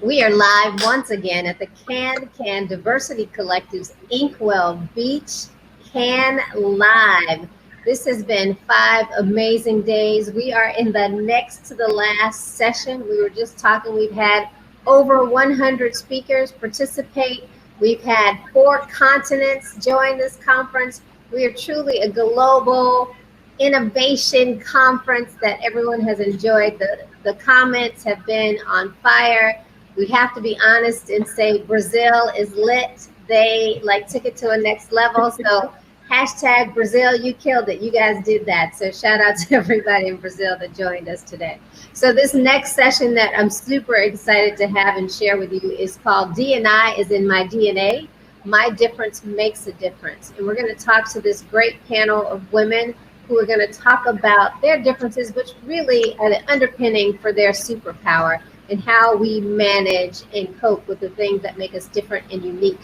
We are live once again at the Can Diversity Collective's Inkwell Beach Can Live. This has been 5 amazing days. We are in the next to the last session. We were just talking, we've had over 100 speakers participate. We've had 4 continents join this conference. We are truly a global innovation conference that everyone has enjoyed. The comments have been on fire. We have to be honest and say Brazil is lit. They took it to a next level. So hashtag Brazil, you killed it. You guys did that. So shout out to everybody in Brazil that joined us today. So this next session that I'm super excited to have and share with you is called D&I is in my DNA. My difference makes a difference. And we're going to talk to this great panel of women who are going to talk about their differences, which really are the underpinning for their superpower and how we manage and cope with the things that make us different and unique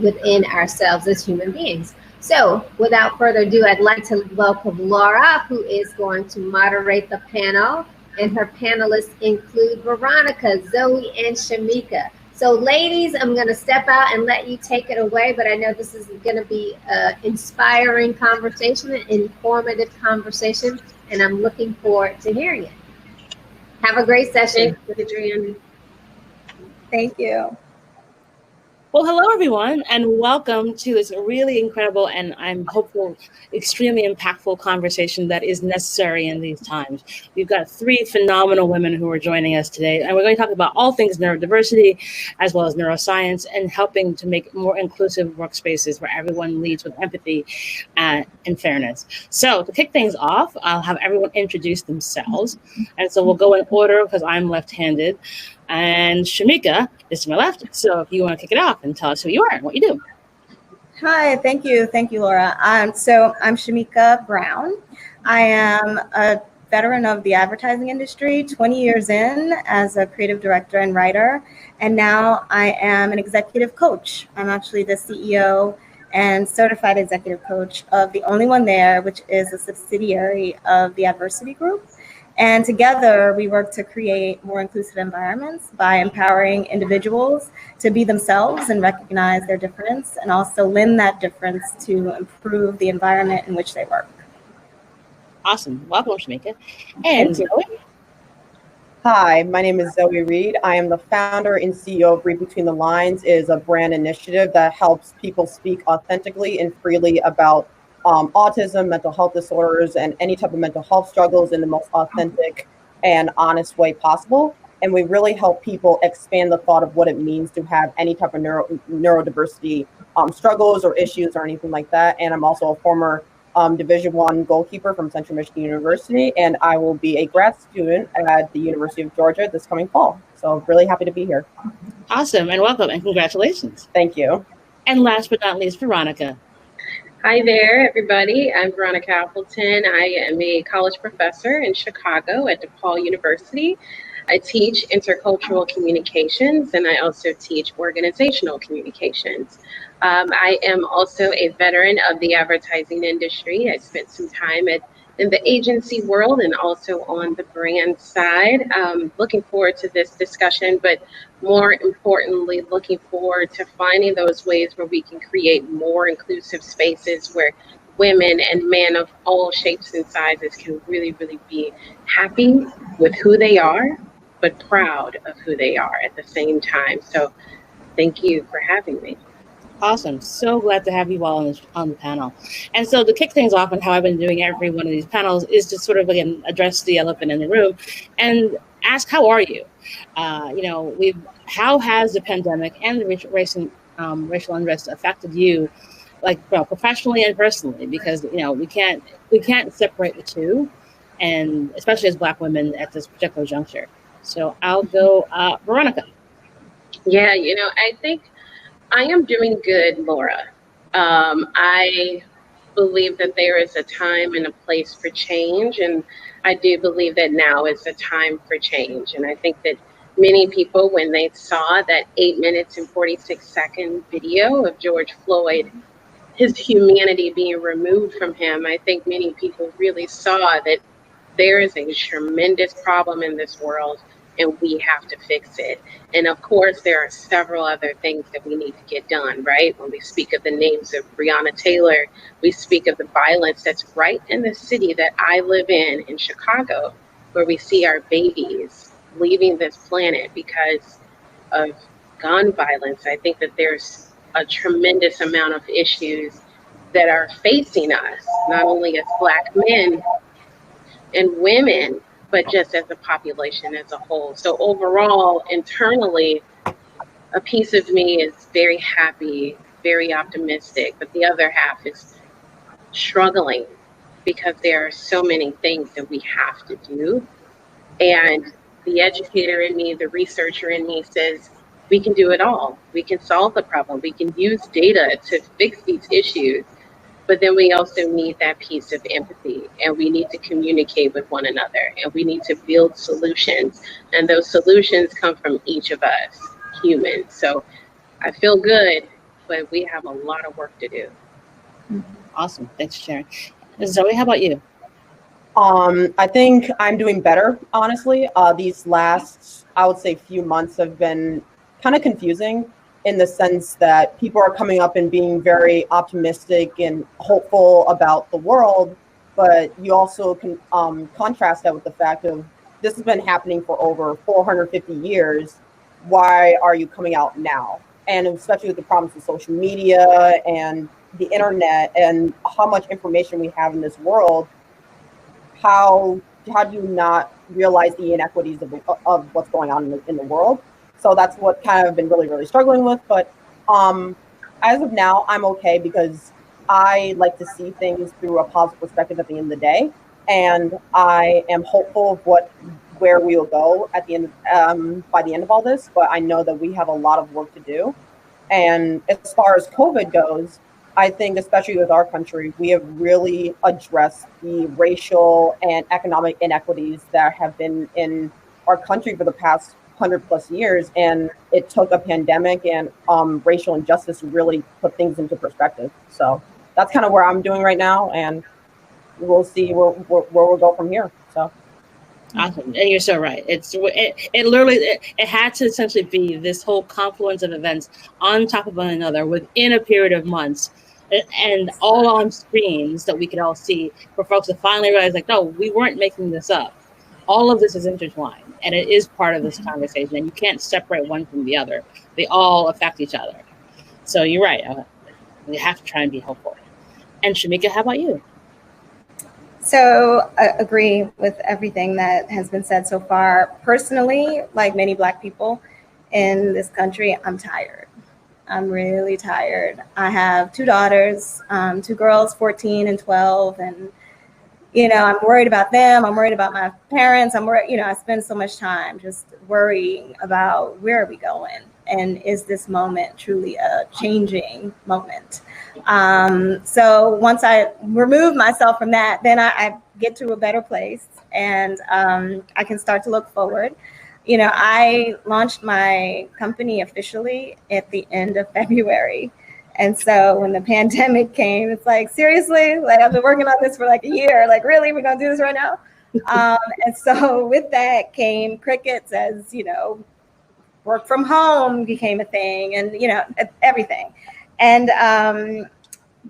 within ourselves as human beings. So without further ado, I'd like to welcome Laura, who is going to moderate the panel. And her panelists include Veronica, Zoe, and Shameka. So ladies, I'm going to step out and let you take it away, but I know this is going to be an inspiring conversation, an informative conversation, and I'm looking forward to hearing it. Have a great session. Thank you. Well, hello, everyone, and welcome to this really incredible and I'm hopeful, extremely impactful conversation that is necessary in these times. We've got 3 phenomenal women who are joining us today, and we're going to talk about all things neurodiversity, as well as neuroscience, and helping to make more inclusive workspaces where everyone leads with empathy and fairness. So to kick things off, I'll have everyone introduce themselves. And so we'll go in order because I'm left-handed. And Shameka is to my left. So if you want to kick it off and tell us who you are and what you do. Hi, thank you, Laura. So I'm Shameka Brown. I am a veteran of the advertising industry, 20 years in as a creative director and writer, and now I am an executive coach. I'm actually the CEO and certified executive coach of The Only One There, which is a subsidiary of the Adversity Group. And together, we work to create more inclusive environments by empowering individuals to be themselves and recognize their difference, and also lend that difference to improve the environment in which they work. Awesome. Welcome, Shameka. And Zoe? Hi, my name is Zoie Reed. I am the founder and CEO of Read Between the Lines. It is a brand initiative that helps people speak authentically and freely about autism, mental health disorders, and any type of mental health struggles in the most authentic and honest way possible. And we really help people expand the thought of what it means to have any type of neurodiversity struggles or issues or anything like that. And I'm also a former Division I goalkeeper from Central Michigan University, and I will be a grad student at the University of Georgia this coming fall. So really happy to be here. Awesome, and welcome, and congratulations. Thank you. And last but not least, Veronica. Hi there, everybody. I'm Veronica Appleton. I am a college professor in Chicago at DePaul University. I teach intercultural communications, and I also teach organizational communications. I am also a veteran of the advertising industry. I spent some time in the agency world and also on the brand side. Looking forward to this discussion, but more importantly, looking forward to finding those ways where we can create more inclusive spaces where women and men of all shapes and sizes can really, really be happy with who they are, but proud of who they are at the same time. So thank you for having me. Awesome. So glad to have you all on the panel. And so to kick things off and how I've been doing every one of these panels is to sort of, again, address the elephant in the room and ask, how are you? How has the pandemic and the racial unrest affected you, professionally and personally? Because, we can't separate the two, and especially as Black women at this particular juncture. So I'll go, Veronica. Yeah, I think I am doing good, Laura. I believe that there is a time and a place for change, and I do believe that now is the time for change. And I think that many people, when they saw that 8 minutes and 46-second video of George Floyd, his humanity being removed from him, I think many people really saw that there is a tremendous problem in this world and we have to fix it. And of course, there are several other things that we need to get done, right? When we speak of the names of Breonna Taylor, we speak of the violence that's right in the city that I live in Chicago, where we see our babies leaving this planet because of gun violence. I think that there's a tremendous amount of issues that are facing us, not only as Black men and women, but just as a population as a whole. So overall, internally, a piece of me is very happy, very optimistic, but the other half is struggling because there are so many things that we have to do. And the educator in me, the researcher in me says, we can do it all. We can solve the problem. We can use data to fix these issues. But then we also need that piece of empathy, and we need to communicate with one another, and we need to build solutions. And those solutions come from each of us, humans. So I feel good, but we have a lot of work to do. Awesome. Thanks for sharing. Zoe, how about you? I think I'm doing better, honestly. These last, I would say, few months have been kind of confusing in the sense that people are coming up and being very optimistic and hopeful about the world, but you also can contrast that with the fact of this has been happening for over 450 years. Why are you coming out now? And especially with the problems with social media and the internet and how much information we have in this world, how do you not realize the inequities of what's going on in the world? So that's what kind of been really, really struggling with. But as of now, I'm okay because I like to see things through a positive perspective at the end of the day. And I am hopeful of where we will go at the end by the end of all this. But I know that we have a lot of work to do. And as far as COVID goes, I think, especially with our country, we have really addressed the racial and economic inequities that have been in our country for the past 100+ years. And it took a pandemic and racial injustice to really put things into perspective. So that's kind of where I'm doing right now. And we'll see where we'll go from here. So. Awesome. And you're so right. It literally it had to essentially be this whole confluence of events on top of one another within a period of months, and all on screens that we could all see, for folks to finally realize, like, no, we weren't making this up. All of this is intertwined, and it is part of this conversation, and you can't separate one from the other. They all affect each other. So you're right. We have to try and be hopeful. And Shameka, how about you? So I agree with everything that has been said so far. Personally, like many Black people in this country, I'm tired. I'm really tired. I have 2 daughters, 2 girls, 14 and 12. And, I'm worried about them. I'm worried about my parents. I'm worried, I spend so much time just worrying about where are we going? And is this moment truly a changing moment? So once I remove myself from that, then I get to a better place, and I can start to look forward. I launched my company officially at the end of February. And so when the pandemic came, it's like, seriously, like I've been working on this for like a year. Like, really, we're going to do this right now? And so with that came crickets, as, work from home became a thing, and, everything. And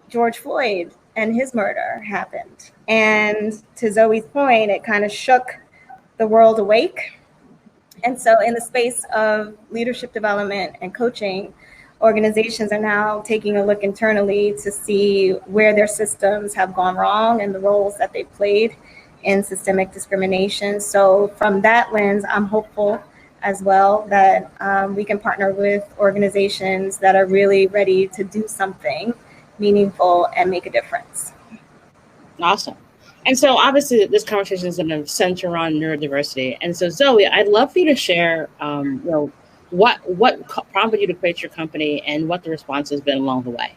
George Floyd and his murder happened. And to Zoe's point, it kind of shook the world awake. And so in the space of leadership development and coaching, organizations are now taking a look internally to see where their systems have gone wrong and the roles that they played in systemic discrimination. So from that lens, I'm hopeful as well that we can partner with organizations that are really ready to do something meaningful and make a difference. Awesome. And so obviously this conversation is going to center on neurodiversity. And so Zoe, I'd love for you to share, what prompted you to create your company and what the response has been along the way.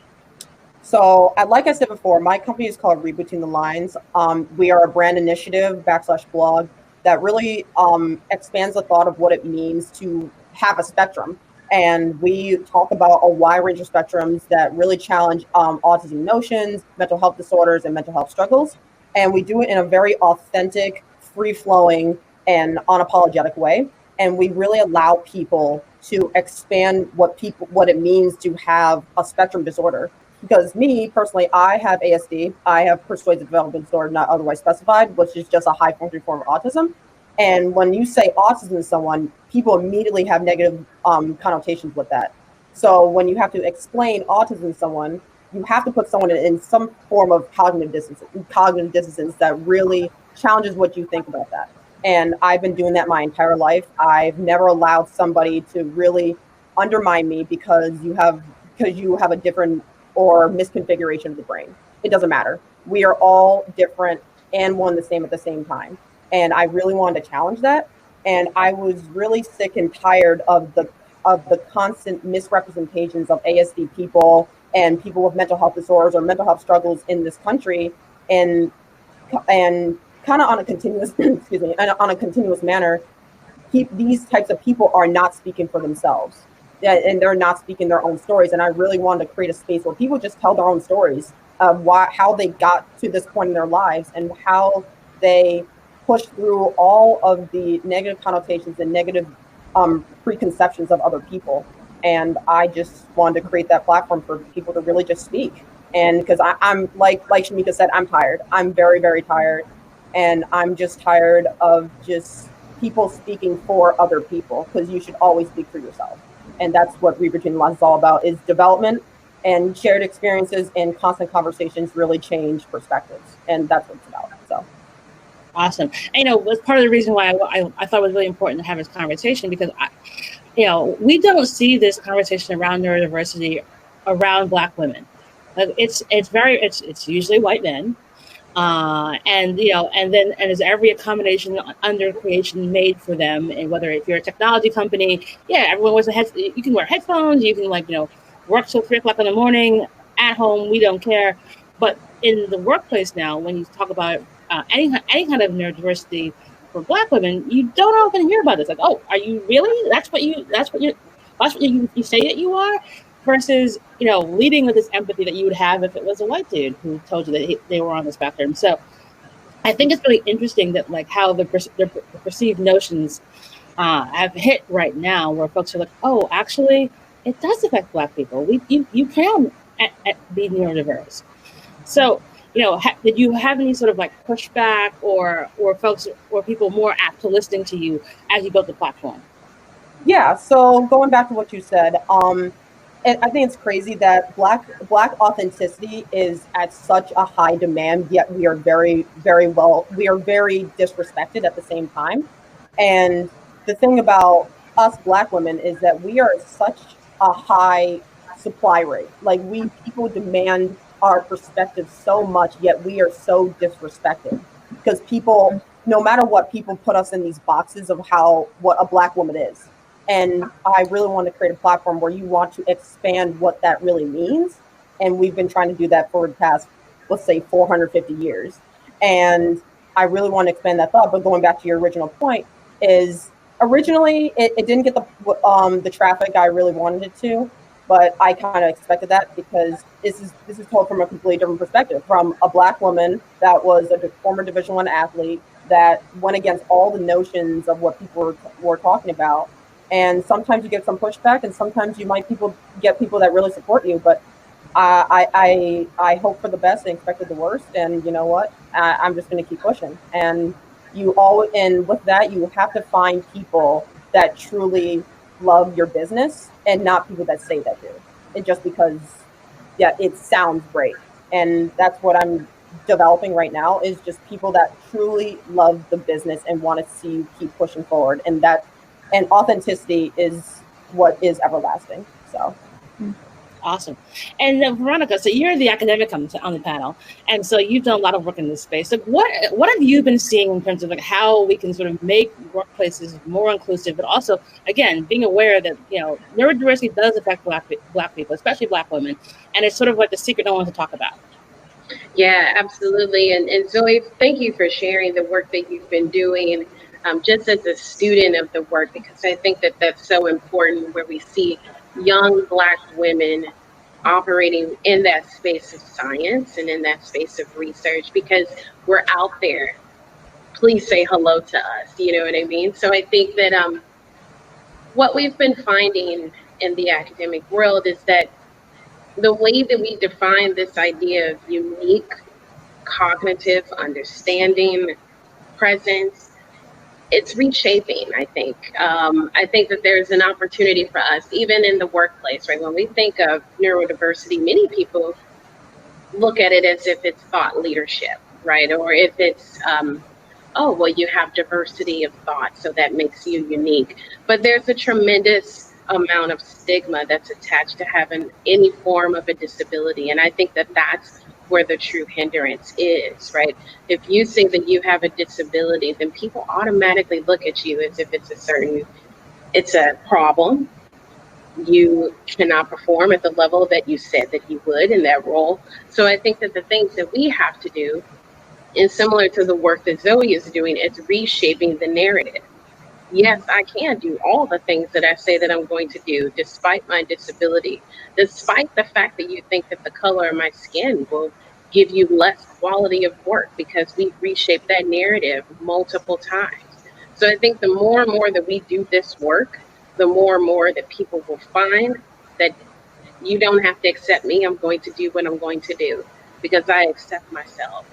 So like I said before, my company is called Read Between the Lines. We are a brand initiative /blog that really expands the thought of what it means to have a spectrum. And we talk about a wide range of spectrums that really challenge autism notions, mental health disorders, and mental health struggles. And we do it in a very authentic, free-flowing, and unapologetic way. and we really allow people to expand what it means to have a spectrum disorder. Because me personally, I have ASD, I have persuasive developmental disorder not otherwise specified, which is just a high functioning form of autism. And when you say autism to someone, people immediately have negative connotations with that. So when you have to explain autism to someone, you have to put someone in some form of cognitive dissonance that really challenges what you think about that. And I've been doing that my entire life. I've never allowed somebody to really undermine me because you have a different or misconfiguration of the brain. It doesn't matter. We are all different and one the same at the same time. And I really wanted to challenge that. And I was really sick and tired of the constant misrepresentations of ASD people and people with mental health disorders or mental health struggles in this country, and kind of on a continuous on a continuous manner. These types of people are not speaking for themselves, and they're not speaking their own stories. And I really wanted to create a space where people just tell their own stories of how they got to this point in their lives and how they pushed through all of the negative connotations and negative preconceptions of other people. And I just wanted to create that platform for people to really just speak. And because I'm like Shameka said, I'm tired. I'm very, very tired. And I'm just tired of just people speaking for other people, because you should always speak for yourself. And that's what Read Between the Lines is all about, is development and shared experiences and constant conversations really change perspectives. And that's what it's about. So. Awesome. And, was part of the reason why I thought it was really important to have this conversation, because we don't see this conversation around neurodiversity around Black women. It's usually white men, and there's every accommodation under creation made for them. And whether if you're a technology company, everyone wears you can wear headphones, you can work till 3:00 in the morning at home. We don't care. But in the workplace now, when you talk about any kind of neurodiversity for Black women, you don't often hear about this. Like, oh, are you really? That's what you say that you are, versus leading with this empathy that you would have if it was a white dude who told you that they were on the spectrum. So I think it's really interesting that how the perceived notions have hit right now, where folks are like, oh, actually, it does affect Black people. You can be neurodiverse. So. Did you have any sort of pushback or folks or people more apt to listening to you as you built the platform? Yeah. So going back to what you said, I think it's crazy that Black authenticity is at such a high demand, yet we are very, very disrespected at the same time. And the thing about us Black women is that we are at such a high supply rate. People demand our perspective so much, yet we are so disrespected, because people, no matter what, people put us in these boxes of what a Black woman is. And I really want to create a platform where you want to expand what that really means. And we've been trying to do that for the past, let's say, 450 years. And I really want to expand that thought. But going back to your original point, is originally it didn't get the traffic I really wanted it to. But I kind of expected that, because this is told from a completely different perspective, from a Black woman that was a former Division I athlete that went against all the notions of what people were talking about. And sometimes you get some pushback, and sometimes you might get people that really support you. But I hope for the best and expected the worst. And you know what? I'm just going to keep pushing. And with that, you have to find people that truly love your business, and not people that say that do it just because it sounds great. And that's what I'm developing right now, is just people that truly love the business and want to see you keep pushing forward. And authenticity is what is everlasting. So Awesome. And Veronica, so you're the academic on the panel, and so you've done a lot of work in this space. So what have you been seeing in terms of how we can sort of make workplaces more inclusive, but also, again, being aware that neurodiversity does affect Black people, especially Black women, and it's sort of like the secret no one wants to talk about. Yeah, absolutely. And Zoe, thank you for sharing the work that you've been doing, and just as a student of the work, because I think that that's so important, where we see young Black women operating in that space of science and in that space of research, because we're out there. Please say hello to us. You know what I mean? So I think that what we've been finding in the academic world is that the way that we define this idea of unique cognitive understanding, presence, it's reshaping, I think. I think that there's an opportunity for us, even in the workplace, right? When we think of neurodiversity, many people look at it as if it's thought leadership, right? Or if it's, oh, well, you have diversity of thought, so that makes you unique. But there's a tremendous amount of stigma that's attached to having any form of a disability. And I think that that's where the true hindrance is, right? If you say that you have a disability, then people automatically look at you as if it's a problem. You cannot perform at the level that you said that you would in that role. So I think that the things that we have to do, and similar to the work that Zoe is doing, it's reshaping the narrative. Yes, I can do all the things that I say that I'm going to do, despite my disability, despite the fact that you think that the color of my skin will give you less quality of work, because we've reshaped that narrative multiple times. So I think the more and more that we do this work, the more and more that people will find that you don't have to accept me. I'm going to do what I'm going to do because I accept myself.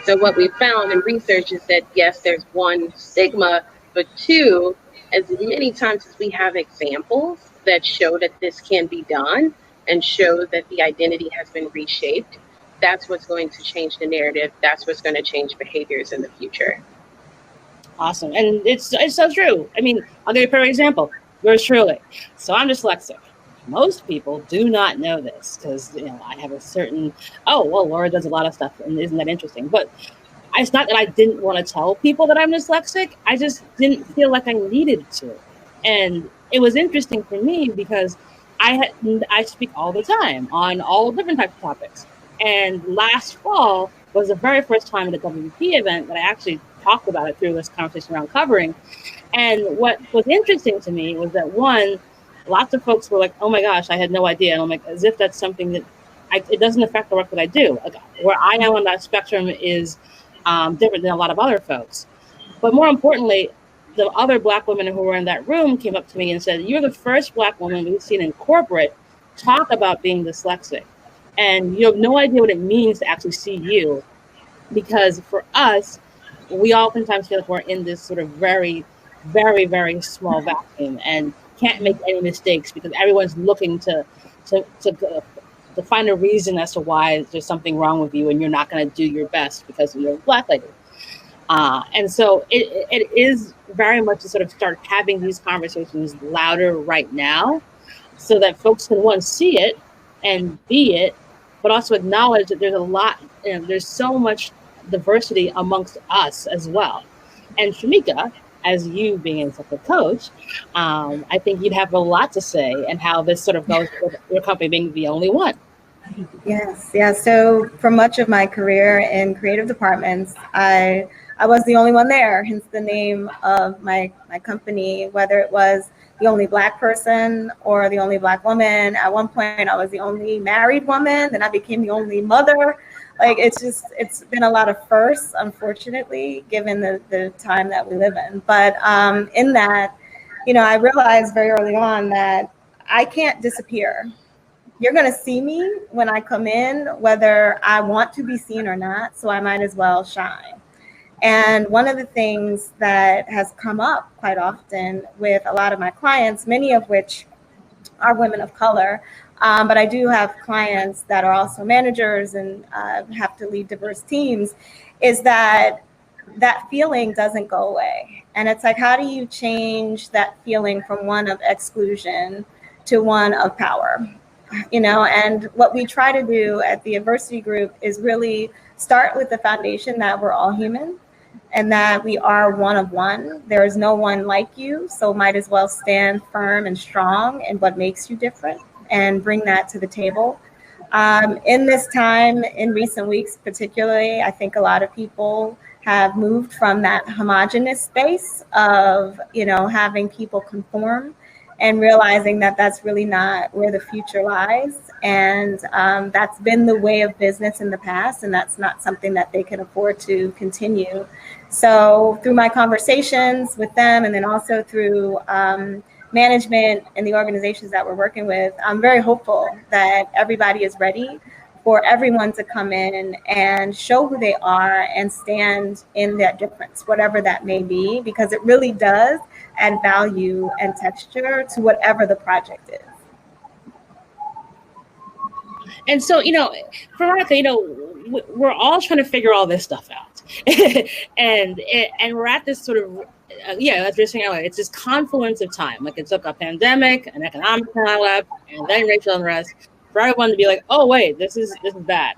So what we found in research is that, yes, there's one, stigma, but two, as many times as we have examples that show that this can be done and show that the identity has been reshaped, that's what's going to change the narrative. That's what's going to change behaviors in the future. Awesome. And it's so true. I mean, I'll give you a perfect example. Yours truly. So I'm dyslexic. Most people do not know this because, I have a certain, oh, well, Laura does a lot of stuff and isn't that interesting? But it's not that I didn't want to tell people that I'm dyslexic. I just didn't feel like I needed to. And it was interesting for me because I speak all the time on all different types of topics. And last fall was the very first time at a WP event that I actually talked about it through this conversation around covering. And what was interesting to me was that, one, lots of folks were like, oh my gosh, I had no idea. And I'm like, as if that's something that it doesn't affect the work that I do. Like, where I am on that spectrum is different than a lot of other folks. But more importantly, the other Black women who were in that room came up to me and said, you're the first Black woman we've seen in corporate talk about being dyslexic. And you have no idea what it means to actually see you. Because for us, we oftentimes feel like we're in this sort of very, very, very small vacuum and can't make any mistakes because everyone's looking to find a reason as to why there's something wrong with you and you're not going to do your best because you're a Black lady. And so it is very much to sort of start having these conversations louder right now so that folks can, one, see it and be it, but also acknowledge that there's a lot, there's so much diversity amongst us as well. And Shameka, as you being such a coach, I think you'd have a lot to say and how this sort of goes with your company being the only one. Yes, yeah. So for much of my career in creative departments, I was the only one there, hence the name of my company, whether it was the only Black person or the only Black woman. At one point, I was the only married woman, then I became the only mother. Like, it's been a lot of firsts, unfortunately, given the time that we live in. But in that, I realized very early on that I can't disappear. You're going to see me when I come in, whether I want to be seen or not. So I might as well shine. And one of the things that has come up quite often with a lot of my clients, many of which are women of color, but I do have clients that are also managers and have to lead diverse teams, is that feeling doesn't go away. And it's like, how do you change that feeling from one of exclusion to one of power? And what we try to do at the Adversity Group is really start with the foundation that we're all human and that we are one of one. There is no one like you, so might as well stand firm and strong in what makes you different and bring that to the table. In this time, in recent weeks particularly, I think a lot of people have moved from that homogenous space of, having people conform and realizing that that's really not where the future lies. And that's been the way of business in the past, and that's not something that they can afford to continue. So through my conversations with them, and then also through management and the organizations that we're working with, I'm very hopeful that everybody is ready for everyone to come in and show who they are and stand in that difference, whatever that may be, because it really does add value and texture to whatever the project is. And so, Veronica, we're all trying to figure all this stuff out. and we're at this sort of, as we're saying earlier, it's this confluence of time. Like, it's like a pandemic, an economic collapse, and then racial unrest, for everyone to be like, oh, wait, this is bad.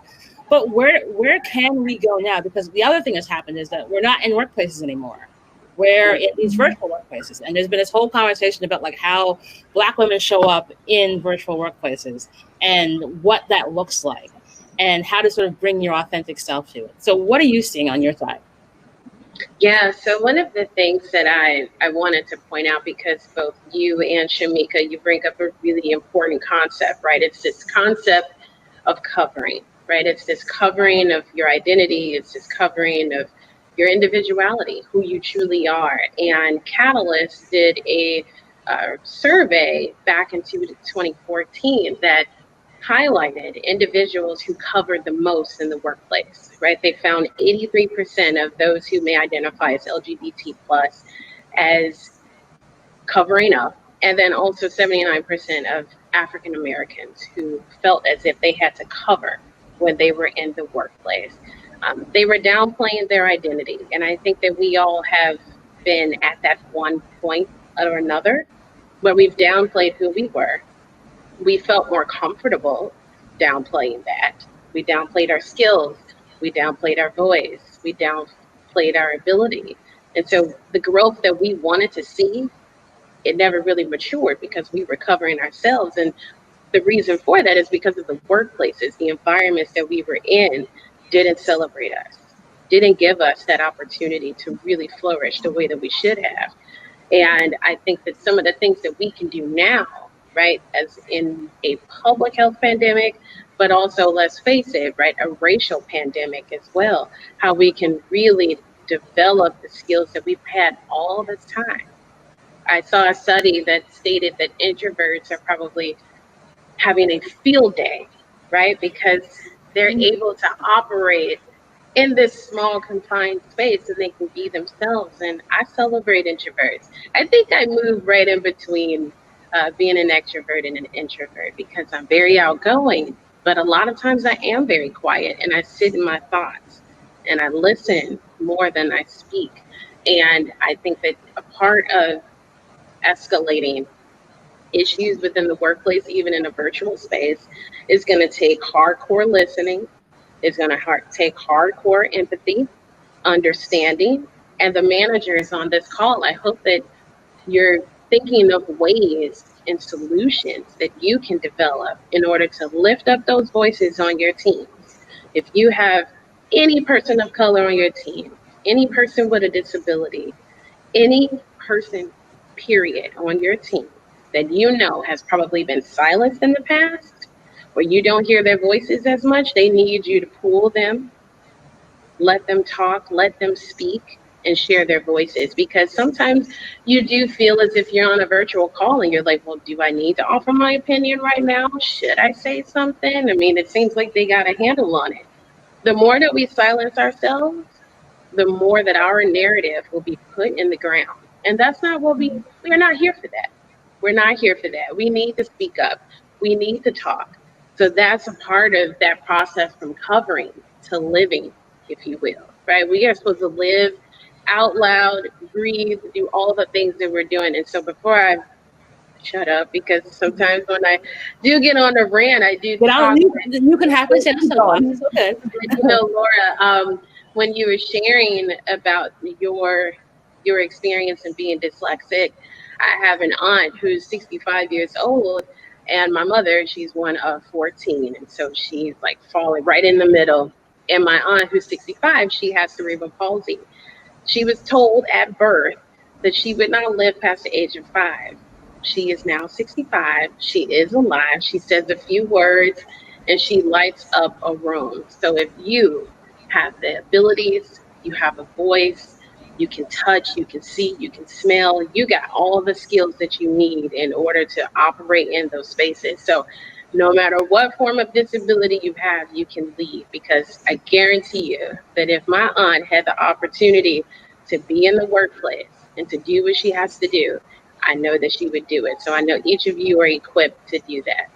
But where can we go now? Because the other thing that's happened is that we're not in workplaces anymore. We're in these virtual workplaces. And there's been this whole conversation about like how Black women show up in virtual workplaces and what that looks like and how to sort of bring your authentic self to it. So what are you seeing on your side? Yeah, so one of the things that I wanted to point out, because both you and Shameka, you bring up a really important concept, right? It's this concept of covering, right? It's this covering of your identity. It's this covering of your individuality, who you truly are. And Catalyst did a survey back in 2014 that highlighted individuals who covered the most in the workplace, right? They found 83% of those who may identify as LGBT plus as covering up, and then also 79% of African Americans who felt as if they had to cover when they were in the workplace. They were downplaying their identity, and I think that we all have been at that one point or another where we've downplayed who we were. We felt more comfortable downplaying that. We downplayed our skills. We downplayed our voice. We downplayed our ability. And so the growth that we wanted to see, it never really matured because we were covering ourselves. And the reason for that is because of the workplaces, the environments that we were in didn't celebrate us, didn't give us that opportunity to really flourish the way that we should have. And I think that some of the things that we can do now, right, as in a public health pandemic, but also, let's face it, right, a racial pandemic as well, how we can really develop the skills that we've had all this time. I saw a study that stated that introverts are probably having a field day, right, because they're able to operate in this small confined space and they can be themselves. And I celebrate introverts. I think I move right in between being an extrovert and an introvert because I'm very outgoing, but a lot of times I am very quiet and I sit in my thoughts and I listen more than I speak. And I think that a part of escalating issues within the workplace, even in a virtual space, is going to take hardcore listening. It's going to take hardcore empathy, understanding. And the managers on this call, I hope that you're thinking of ways and solutions that you can develop in order to lift up those voices on your teams. If you have any person of color on your team, any person with a disability, any person, period, on your team that you know has probably been silenced in the past, or you don't hear their voices as much, they need you to pull them, let them talk, let them speak, and share their voices. Because sometimes you do feel as if you're on a virtual call and you're like, well, do I need to offer my opinion right now? Should I say something? I mean, it seems like they got a handle on it. The more that we silence ourselves, the more that our narrative will be put in the ground. And that's not what we're not here for that. We're not here for that. We need to speak up. We need to talk. So that's a part of that process from covering to living, if you will, right? We are supposed to live out loud, breathe, do all the things that we're doing. And so before I shut up, because sometimes when I do get on a rant, I do talk. You can happily say something. It's okay. You know, Laura, when you were sharing about your experience in being dyslexic, I have an aunt who's 65 years old, and my mother, she's one of 14, and so she's like falling right in the middle. And my aunt, who's 65, she has cerebral palsy. She was told at birth that she would not live past the age of 5. She is now 65. She is alive. She says a few words, and she lights up a room. So if you have the abilities, you have a voice, You can touch, you can see, you can smell. You got all the skills that you need in order to operate in those spaces. So no matter what form of disability you have, you can lead, because I guarantee you that if my aunt had the opportunity to be in the workplace and to do what she has to do, I know that she would do it. So I know each of you are equipped to do that.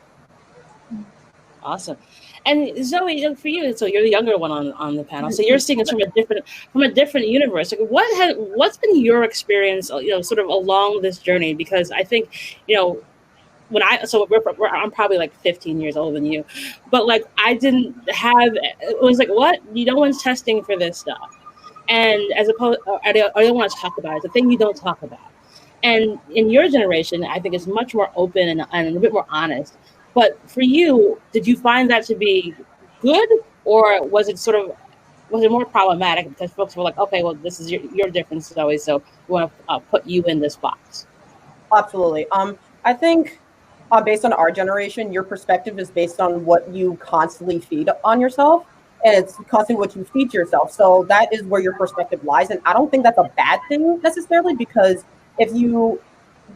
Awesome. And Zoe, for you, so you're the younger one on the panel, so you're seeing it from a different universe. Like, what's been your experience, sort of along this journey? Because I think, when I'm probably like 15 years older than you, but like I didn't have, it was like, what? No one's testing for this stuff. And as opposed, I don't want to talk about it. It's a thing you don't talk about. And in your generation, I think it's much more open and a bit more honest. But for you, did you find that to be good, or was it more problematic because folks were like, okay, well, this is your difference, Zoe, so we want to put you in this box? Absolutely. I think based on our generation, your perspective is based on what you constantly feed on yourself, and it's constantly what you feed to yourself. So that is where your perspective lies. And I don't think that's a bad thing necessarily, because if you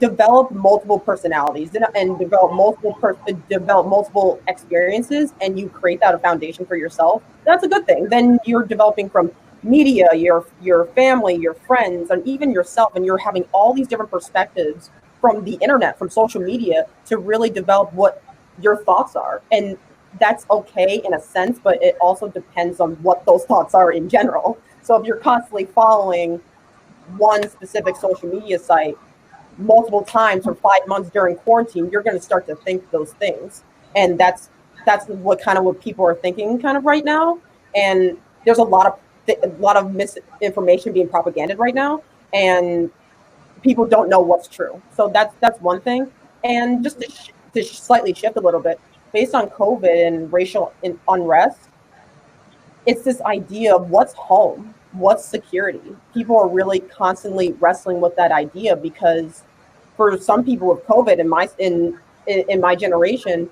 develop multiple personalities and develop multiple experiences, and you create that a foundation for yourself, that's a good thing. Then you're developing from media, your family, your friends, and even yourself, and you're having all these different perspectives from the internet, from social media, to really develop what your thoughts are. And that's okay in a sense, but it also depends on what those thoughts are in general. So if you're constantly following one specific social media site multiple times for 5 months during quarantine, you're going to start to think those things. And that's what people are thinking kind of right now. And there's a lot of misinformation being propagated right now, and people don't know what's true. So that's one thing. And just to slightly shift a little bit, based on COVID and racial unrest, it's this idea of what's home, what's security. People are really constantly wrestling with that idea, because for some people with COVID in my generation,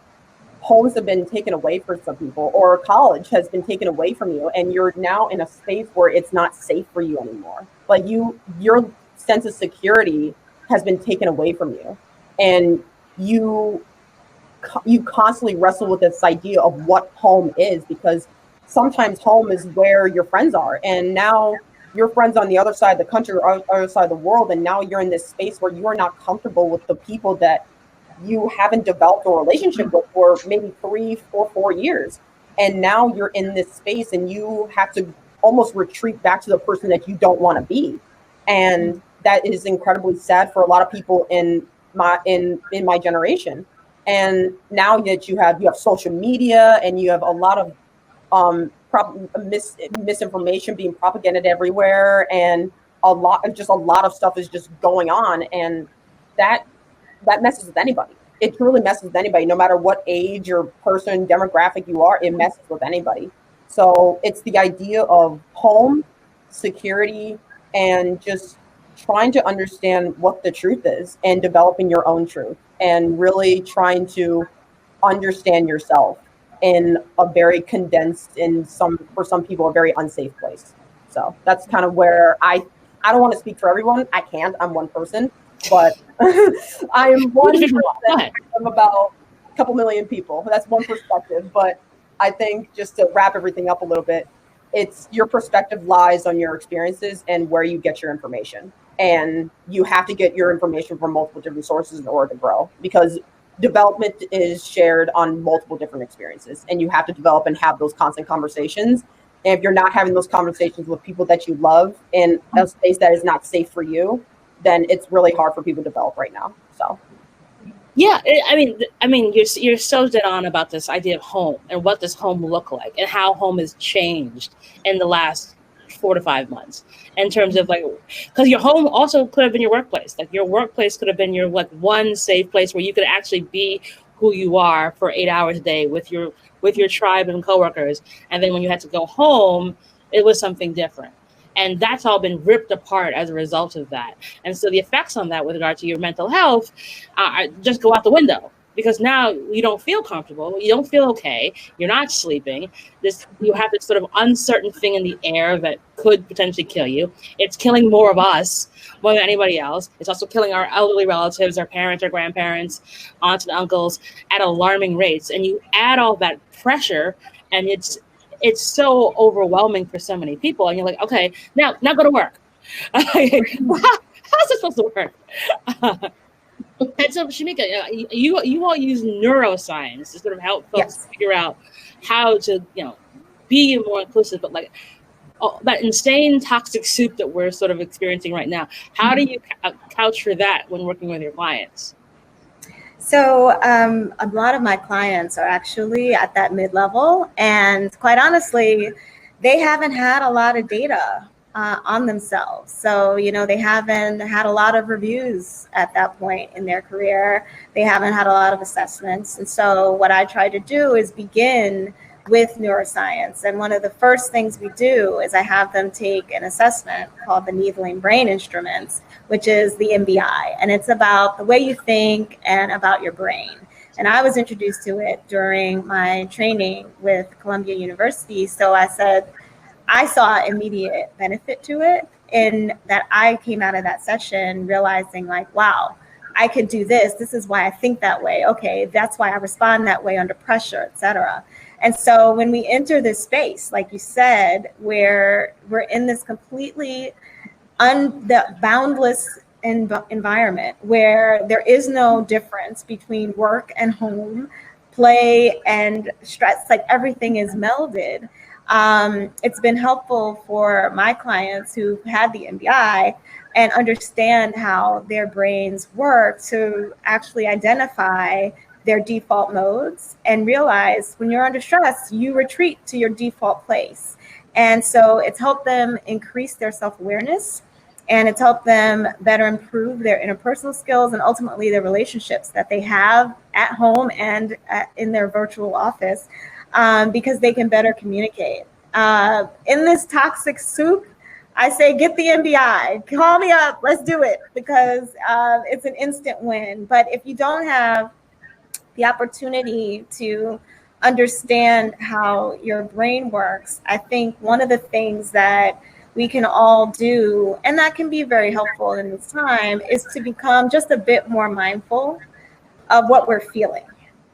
homes have been taken away for some people, or college has been taken away from you, and you're now in a space where it's not safe for you anymore. Like your sense of security has been taken away from you, and you constantly wrestle with this idea of what home is, because sometimes home is where your friends are, and now your friends on the other side of the country or other side of the world, and now you're in this space where you are not comfortable with the people that you haven't developed a relationship with for maybe 3 or 4 years, and now you're in this space and you have to almost retreat back to the person that you don't want to be. And that is incredibly sad for a lot of people in my generation. And now that you have social media, and you have a lot of misinformation being propagated everywhere, and a lot of stuff is just going on, and that messes with anybody. It truly messes with anybody, no matter what age or person demographic you are. It messes with anybody. So it's the idea of home, security, and just trying to understand what the truth is, and developing your own truth, and really trying to understand yourself in a very condensed, for some people, a very unsafe place. So that's kind of where I don't want to speak for everyone. I can't. I'm one person, but I am one person. I'm about a couple million people. That's one perspective. But I think, just to wrap everything up a little bit, it's your perspective lies on your experiences and where you get your information. And you have to get your information from multiple different sources in order to grow, because development is shared on multiple different experiences, and you have to develop and have those constant conversations. And if you're not having those conversations with people that you love in a space that is not safe for you, then it's really hard for people to develop right now. So yeah, I mean, you're so dead on about this idea of home, and what does home look like, and how home has changed in the last 4 to 5 months, in terms of because your home also could have been your workplace. Like, your workplace could have been your one safe place where you could actually be who you are for 8 hours a day with your tribe and coworkers. And then when you had to go home, it was something different. And that's all been ripped apart as a result of that. And so the effects on that with regard to your mental health just go out the window. because now you don't feel comfortable, you don't feel okay, you're not sleeping. You have this sort of uncertain thing in the air that could potentially kill you. It's killing more of us more than anybody else. It's also killing our elderly relatives, our parents, our grandparents, aunts and uncles at alarming rates. And you add all that pressure, and it's so overwhelming for so many people. And you're like, okay, now go to work. How's this supposed to work? And so, Shameka, you all use neuroscience to sort of help folks figure out how to, be more inclusive. But like that insane toxic soup that we're sort of experiencing right now, how do you couch for that when working with your clients? So a lot of my clients are actually at that mid-level, and quite honestly, they haven't had a lot of data on themselves. So, they haven't had a lot of reviews at that point in their career. They haven't had a lot of assessments. And so what I try to do is begin with neuroscience. And one of the first things we do is I have them take an assessment called the Needling Brain Instruments, which is the MBI. And it's about the way you think and about your brain. And I was introduced to it during my training with Columbia University. So I said, I saw immediate benefit to it in that I came out of that session realizing like, wow, I could do this. This is why I think that way. Okay, that's why I respond that way under pressure, et cetera. And so when we enter this space, like you said, where we're in this completely boundless environment where there is no difference between work and home, play and stress, like everything is melded. It's been helpful for my clients who've had the MBI and understand how their brains work to actually identify their default modes and realize when you're under stress, you retreat to your default place. And so it's helped them increase their self-awareness, and it's helped them better improve their interpersonal skills and ultimately their relationships that they have at home and in their virtual office. Because they can better communicate. In this toxic soup, I say, get the MBI, call me up, let's do it, because it's an instant win. But if you don't have the opportunity to understand how your brain works, I think one of the things that we can all do, and that can be very helpful in this time, is to become just a bit more mindful of what we're feeling.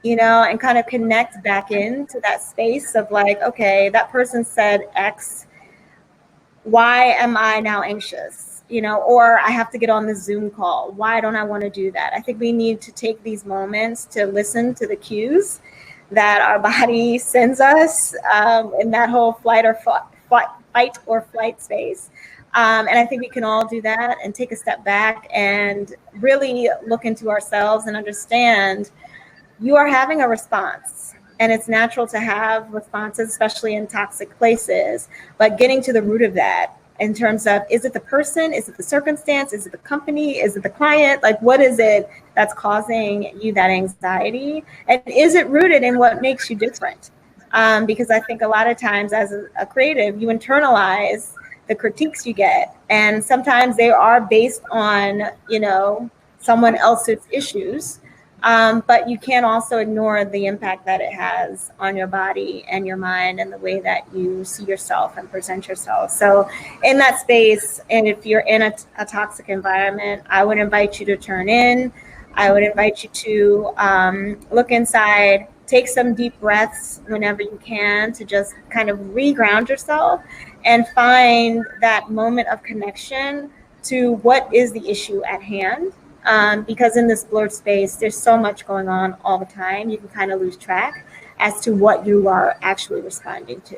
And kind of connect back into that space of like, okay, that person said X. Why am I now anxious? Or I have to get on the Zoom call. Why don't I want to do that? I think we need to take these moments to listen to the cues that our body sends us in that whole fight or flight space. And I think we can all do that and take a step back and really look into ourselves and understand you are having a response, and it's natural to have responses, especially in toxic places, but getting to the root of that in terms of, is it the person? Is it the circumstance? Is it the company? Is it the client? Like, what is it that's causing you that anxiety? And is it rooted in what makes you different? Because I think a lot of times as a creative, you internalize the critiques you get, and sometimes they are based on, someone else's issues. But you can't also ignore the impact that it has on your body and your mind and the way that you see yourself and present yourself. So in that space, and if you're in a toxic environment, I would invite you to turn in. I would invite you to look inside, take some deep breaths whenever you can to just kind of reground yourself and find that moment of connection to what is the issue at hand. Because in this blurred space, there's so much going on all the time. You can kind of lose track as to what you are actually responding to.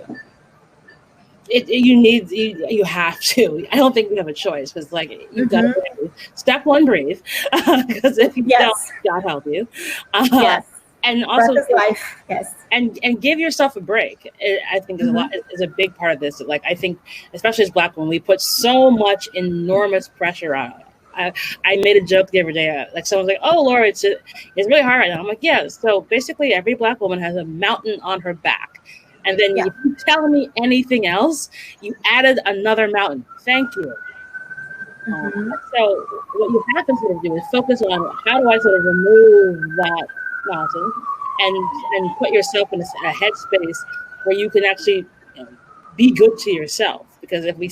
You have to. I don't think we have a choice, because like you've got to breathe. Step one, breathe, because if you don't, God help you. Yes. And also, life. Yes. And give yourself a break. I think is a big part of this. Like I think, especially as Black women, we put so much enormous pressure on it. I made a joke the other day. Like someone's like, "Oh, Laura, it's really hard right now." I'm like, "Yeah." So basically, every Black woman has a mountain on her back, and then if you tell me anything else, you added another mountain. Thank you. So what you have to sort of do is focus on how do I sort of remove that mountain and put yourself in a headspace where you can actually, you know, be good to yourself. Because if we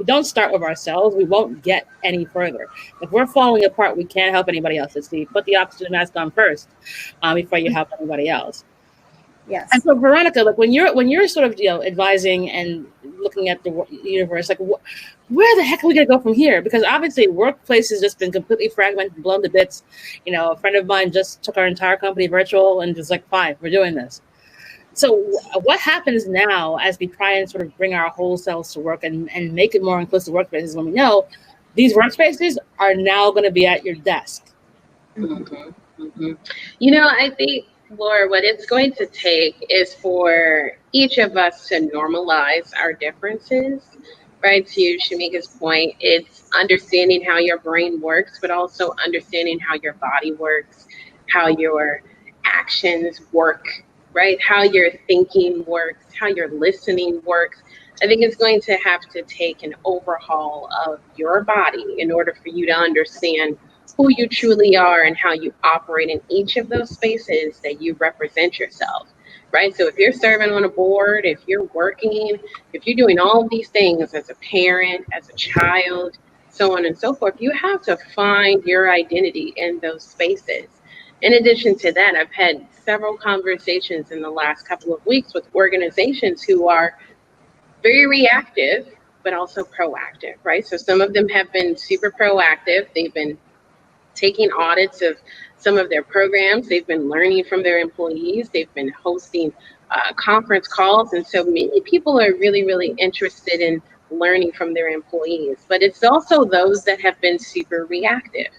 don't start with ourselves, we won't get any further. If we're falling apart, we can't help anybody else. It's put the oxygen mask on first before you help anybody else. Yes. And so, Veronica, like when you're sort of, you know, advising and looking at the universe, like where the heck are we gonna go from here? Because obviously, workplace has just been completely fragmented, blown to bits. You know, a friend of mine just took our entire company virtual and was like, "Fine, we're doing this." So, what happens now as we try and sort of bring our whole selves to work and make it more inclusive workspaces when we know these workspaces are now going to be at your desk? Mm-hmm. Mm-hmm. You know, I think, Laura, what it's going to take is for each of us to normalize our differences, right? To Shameka's point, it's understanding how your brain works, but also understanding how your body works, how your actions work, right? How your thinking works, how your listening works. I think it's going to have to take an overhaul of your body in order for you to understand who you truly are and how you operate in each of those spaces that you represent yourself, right? So if you're serving on a board, if you're working, if you're doing all of these things as a parent, as a child, so on and so forth, you have to find your identity in those spaces. In addition to that, I've had several conversations in the last couple of weeks with organizations who are very reactive, but also proactive, right? So some of them have been super proactive. They've been taking audits of some of their programs. They've been learning from their employees. They've been hosting conference calls. And so many people are really, really interested in learning from their employees. But it's also those that have been super reactive,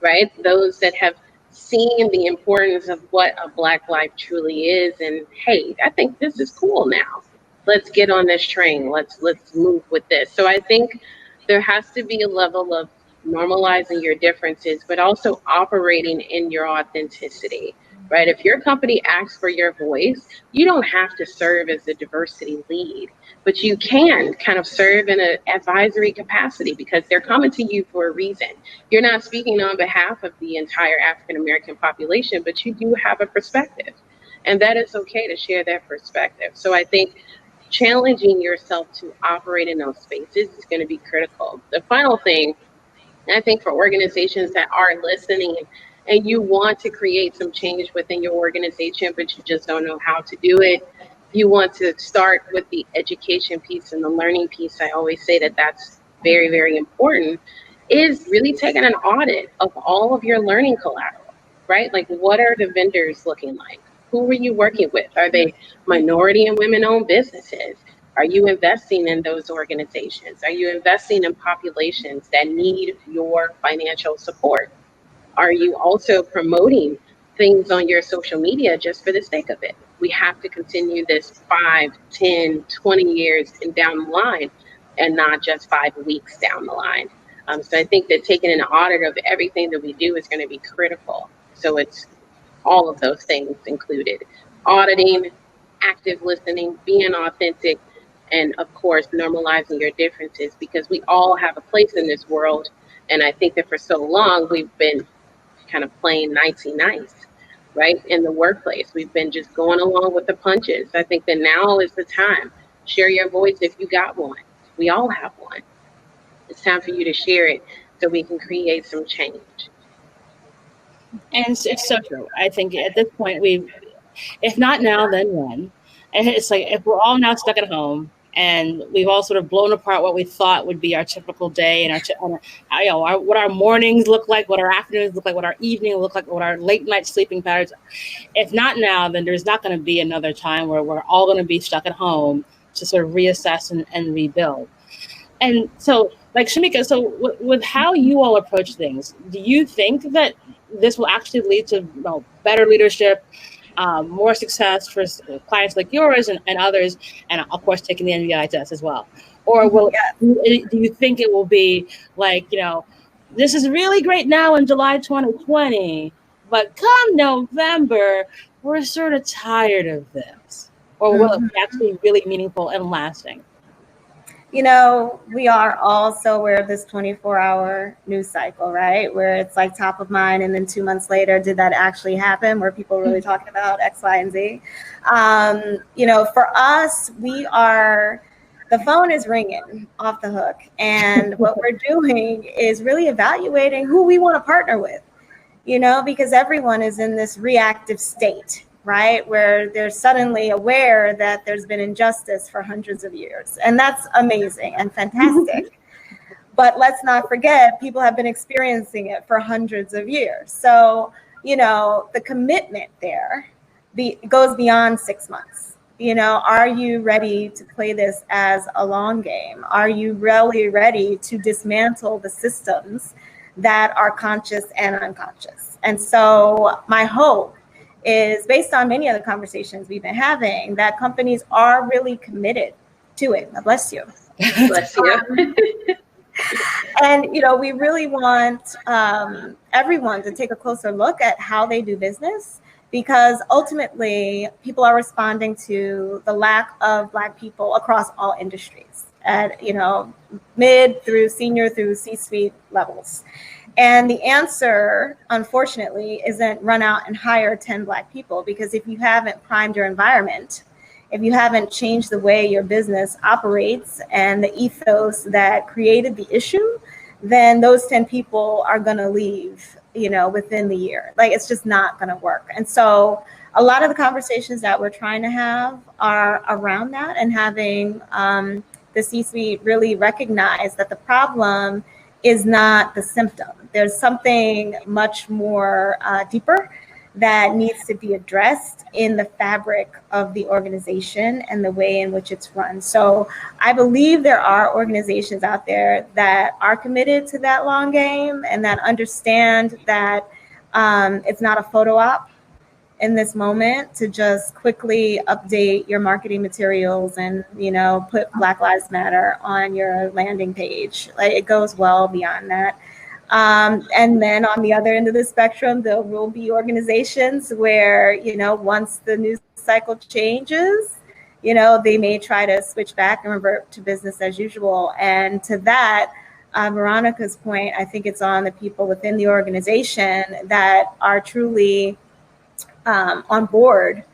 right? Those that have seen the importance of what a Black life truly is. And hey, I think this is cool now. Let's get on this train. Let's move with this. So I think there has to be a level of normalizing your differences, but also operating in your authenticity, right? If your company asks for your voice, you don't have to serve as a diversity lead, but you can kind of serve in an advisory capacity because they're coming to you for a reason. You're not speaking on behalf of the entire African American population, but you do have a perspective, and that is okay to share that perspective. So I think challenging yourself to operate in those spaces is going to be critical. The final thing, I think, for organizations that are listening and you want to create some change within your organization, but you just don't know how to do it, you want to start with the education piece and the learning piece. I always say that that's very, very important, is really taking an audit of all of your learning collateral, right? Like, what are the vendors looking like? Who are you working with? Are they minority and women-owned businesses? Are you investing in those organizations? Are you investing in populations that need your financial support? Are you also promoting things on your social media just for the sake of it? We have to continue this 5, 10, 20 years and down the line, and not just 5 weeks down the line. So I think that taking an audit of everything that we do is going to be critical. So it's all of those things included: auditing, active listening, being authentic, and of course, normalizing your differences, because we all have a place in this world. And I think that for so long, we've been kind of playing nicey nice, right? In the workplace, we've been just going along with the punches. I think that now is the time. Share your voice if you got one. We all have one. It's time for you to share it so we can create some change. And it's so true. I think at this point, if not now, then when? And it's like, if we're all now stuck at home and we've all sort of blown apart what we thought would be our typical day and what our mornings look like, what our afternoons look like, what our evening look like, what our late night sleeping patterns. If not now, then there's not going to be another time where we're all going to be stuck at home to sort of reassess and rebuild. And so, like, Shameka, so with how you all approach things, do you think that this will actually lead to better leadership, more success for clients like yours and others, and of course taking the NBI test as well? Or do you think it will be like, this is really great now in July 2020, but come November, we're sort of tired of this? Or will it be actually really meaningful and lasting? we are all so aware of this 24-hour news cycle, right? Where it's like top of mind, and then 2 months later, did that actually happen? Were people really talking about X, Y, and Z? For us, the phone is ringing off the hook. And what we're doing is really evaluating who we want to partner with, because everyone is in this reactive state, right? Where they're suddenly aware that there's been injustice for hundreds of years. And that's amazing and fantastic. But let's not forget, people have been experiencing it for hundreds of years. So, the commitment there goes beyond 6 months. Are you ready to play this as a long game? Are you really ready to dismantle the systems that are conscious and unconscious? And so my hope is, based on many of the conversations we've been having, that companies are really committed to it. Bless you. Bless you. And, we really want everyone to take a closer look at how they do business, because ultimately people are responding to the lack of Black people across all industries at, mid through senior through C-suite levels. And the answer, unfortunately, isn't run out and hire 10 Black people, because if you haven't primed your environment, if you haven't changed the way your business operates and the ethos that created the issue, then those 10 people are going to leave, within the year. Like, it's just not going to work. And so a lot of the conversations that we're trying to have are around that, and having the C-suite really recognize that the problem is not the symptom. There's something much more deeper that needs to be addressed in the fabric of the organization and the way in which it's run. So I believe there are organizations out there that are committed to that long game, and that understand that it's not a photo op in this moment to just quickly update your marketing materials and, put Black Lives Matter on your landing page. Like, it goes well beyond that. And then on the other end of the spectrum, there will be organizations where, once the news cycle changes, they may try to switch back and revert to business as usual. And to that, Veronica's point, I think it's on the people within the organization that are truly on board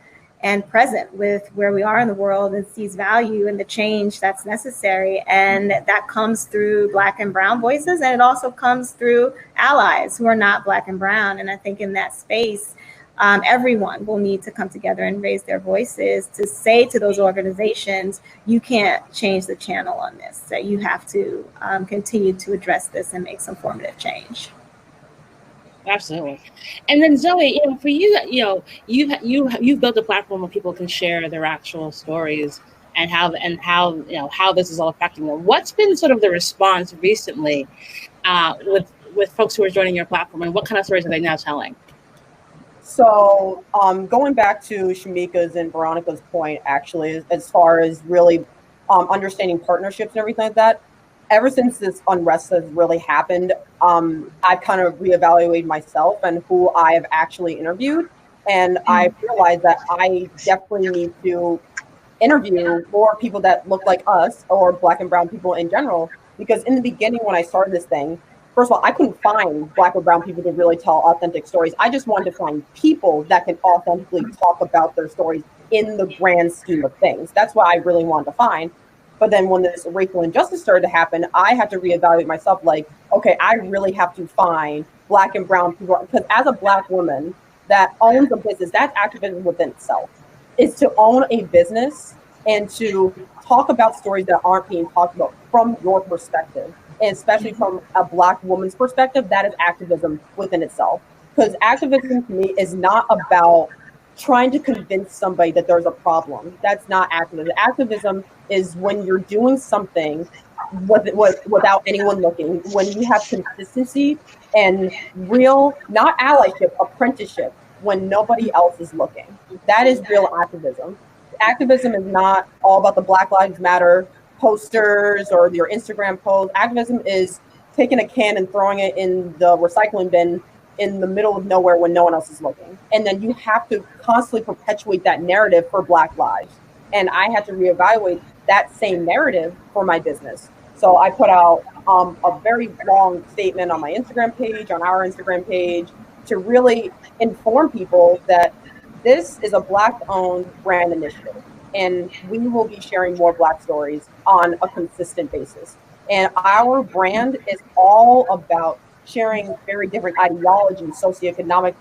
and present with where we are in the world, and sees value in the change that's necessary. And that comes through Black and Brown voices, and it also comes through allies who are not Black and Brown. And I think in that space, everyone will need to come together and raise their voices to say to those organizations, you can't change the channel on this, that you have to continue to address this and make some formative change. Absolutely. And then Zoie, for you, you've built a platform where people can share their actual stories and how this is all affecting them. What's been sort of the response recently with folks who are joining your platform, and what kind of stories are they now telling? So going back to Shameka's and Veronica's point, actually, as far as really understanding partnerships and everything like that, ever since this unrest has really happened, I've kind of reevaluated myself and who I have actually interviewed. And I realized that I definitely need to interview more people that look like us, or Black and Brown people in general. Because in the beginning, when I started this thing, first of all, I couldn't find Black or Brown people to really tell authentic stories. I just wanted to find people that can authentically talk about their stories in the grand scheme of things. That's what I really wanted to find. But then when this racial injustice started to happen, I had to reevaluate myself, like, okay, I really have to find Black and Brown people. Because as a Black woman that owns a business, that's activism within itself, is to own a business and to talk about stories that aren't being talked about from your perspective. And especially from a Black woman's perspective, that is activism within itself. Because activism to me is not about trying to convince somebody that there's a problem. That's not activism. Activism is when you're doing something without anyone looking, when you have consistency and real, not allyship, apprenticeship, when nobody else is looking. That is real activism. Activism is not all about the Black Lives Matter posters or your Instagram post. Activism is taking a can and throwing it in the recycling bin in the middle of nowhere when no one else is looking. And then you have to constantly perpetuate that narrative for Black lives. And I had to reevaluate that same narrative for my business. So I put out a very long statement on my Instagram page, on our Instagram page, to really inform people that this is a Black-owned brand initiative, and we will be sharing more Black stories on a consistent basis. And our brand is all about sharing very different ideologies, socioeconomic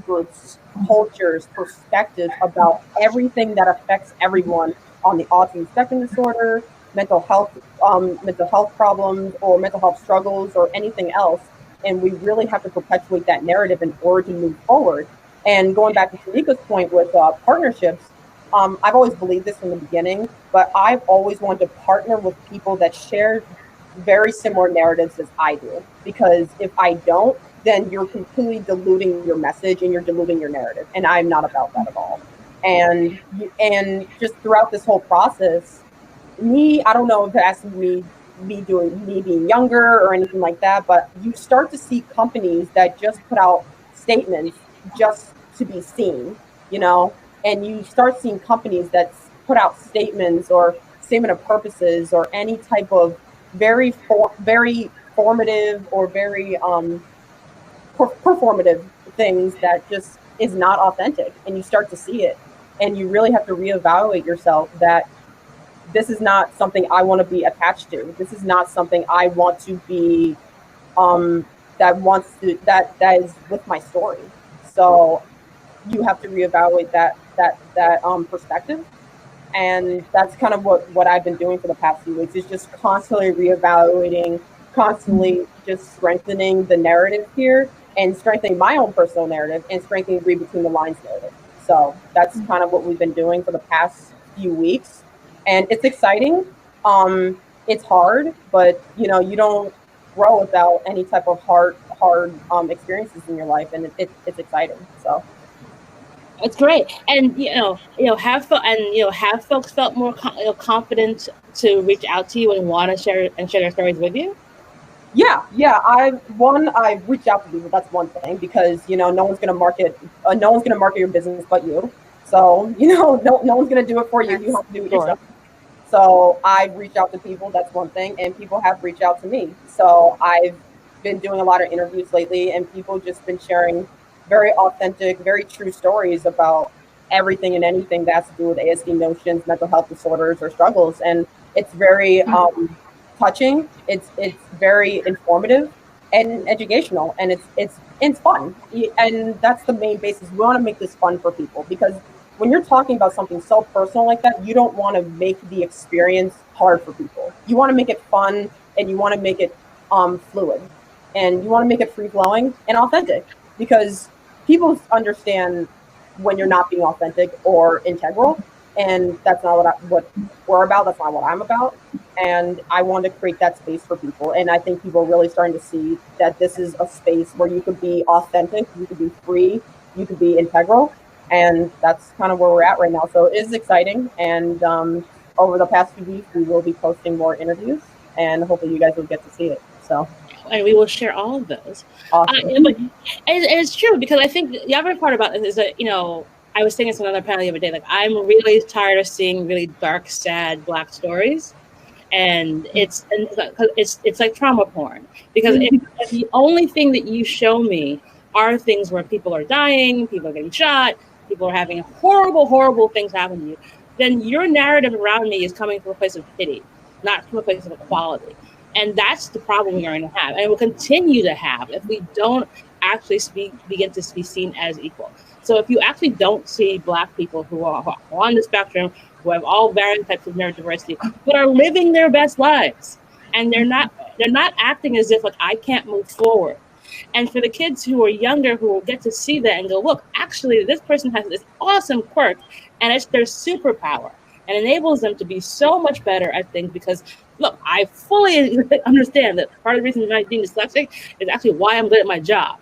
groups, cultures, perspectives about everything that affects everyone on the autism spectrum disorder, mental health problems, or mental health struggles, or anything else. And we really have to perpetuate that narrative in order to move forward. And going back to Shameka's point with partnerships, I've always believed this from the beginning, but I've always wanted to partner with people that share very similar narratives as I do. Because if I don't, then you're completely diluting your message and you're diluting your narrative. And I'm not about that at all. And just throughout this whole process, I don't know if it has to be me being younger or anything like that, but you start to see companies that just put out statements just to be seen, and you start seeing companies that put out statements or statement of purposes or any type of very formative or very performative things that just is not authentic, and you start to see it, and you really have to reevaluate yourself that this is not something I want to be attached to. This is not something I want to be that is with my story. So you have to reevaluate that perspective. And that's kind of what I've been doing for the past few weeks, is just constantly reevaluating, constantly just strengthening the narrative here, and strengthening my own personal narrative, and strengthening Read Between the Lines narrative. So that's kind of what we've been doing for the past few weeks. And it's exciting. It's hard, but you don't grow without any type of hard experiences in your life, and it's exciting. So it's great. And have folks felt more confident to reach out to you and want to share their stories with you? Yeah. I reach out to people. That's one thing, because no one's gonna market your business but you. So no one's gonna do it for you. You have to do it yourself. So I reach out to people. That's one thing, and people have reached out to me. So I've been doing a lot of interviews lately, and people just been sharing very authentic, very true stories about everything and anything that has to do with ASD notions, mental health disorders, or struggles. And it's very touching. It's very informative and educational, and it's fun. And that's the main basis. We want to make this fun for people, because when you're talking about something so personal like that, you don't want to make the experience hard for people. You want to make it fun, and you want to make it fluid, and you want to make it free-flowing and authentic, because people understand when you're not being authentic or integral, and that's not what we're about. That's not what I'm about, and I want to create that space for people. And I think people are really starting to see that this is a space where you could be authentic, you could be free, you could be integral. And that's kind of where we're at right now. So it is exciting. And over the past few weeks, we will be posting more interviews, and hopefully you guys will get to see it. So, and we will share all of those. Awesome. But it's true, because I think the other part about this is that, I was saying this on another panel the other day, like, I'm really tired of seeing really dark, sad Black stories. And it's like trauma porn, because if the only thing that you show me are things where people are dying, people are getting shot, people are having horrible, horrible things happen to you, then your narrative around me is coming from a place of pity, not from a place of equality. And that's the problem we're going to have, and we'll continue to have, if we don't actually begin to be seen as equal. So if you actually don't see Black people who are on the spectrum, who have all various types of neurodiversity, but are living their best lives, and they're not acting as if, like, I can't move forward. And for the kids who are younger, who will get to see that and go, look, actually, this person has this awesome quirk, and it's their superpower, and enables them to be so much better at things. Because, look, I fully understand that part of the reason I'm being dyslexic is actually why I'm good at my job.